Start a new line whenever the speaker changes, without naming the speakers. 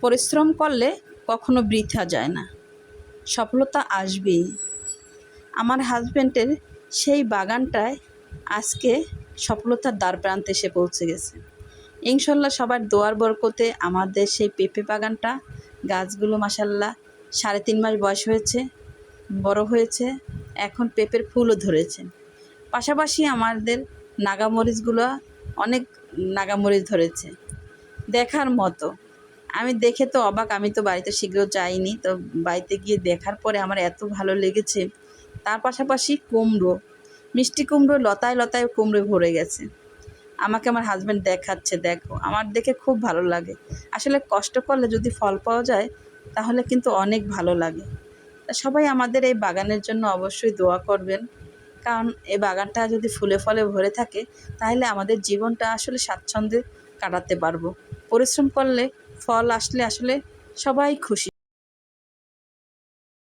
পরিশ্রম করলে কখনো বৃথা যায় না, সফলতা আসবেই। আমার হাজব্যান্ডের সেই বাগানটায় আজকে সফলতার দ্বারপ্রান্তে এসে পৌঁছে গেছে। ইনশাল্লাহ সবার দোয়ার বরকতে আমাদের সেই পেঁপে বাগানটা, গাছগুলো মাশাল্লাহ 3.5 মাস বয়স হয়েছে, বড় হয়েছে, এখন পেঁপের ফুলও ধরেছে। পাশাপাশি আমাদের নাগামরিচগুলো অনেক নাগামরিচ ধরেছে, দেখার মতো। আমি দেখে তো অবাক, আমি তো বাড়িতে শীঘ্র যাইনি, তো বাড়িতে গিয়ে দেখার পরে আমার এত ভালো লেগেছে। তার পাশাপাশি কুমড়ো, মিষ্টি কুমড়ো, লতায় লতায় কুমড়ো ভরে গেছে। আমাকে আমার হাজব্যান্ড দেখাচ্ছে, দেখো। আমার দেখে খুব ভালো লাগে। আসলে কষ্ট করলে যদি ফল পাওয়া যায় তাহলে কিন্তু অনেক ভালো লাগে। তা সবাই আমাদের এই বাগানের জন্য অবশ্যই দোয়া করবেন, কারণ এই বাগানটা যদি ফুলে ফলে ভরে থাকে তাহলে আমাদের জীবনটা আসলে স্বাচ্ছন্দ্যে কাটাতে পারবো। পরিশ্রম করলে ফল আসলে আসলে সবাই খুশি।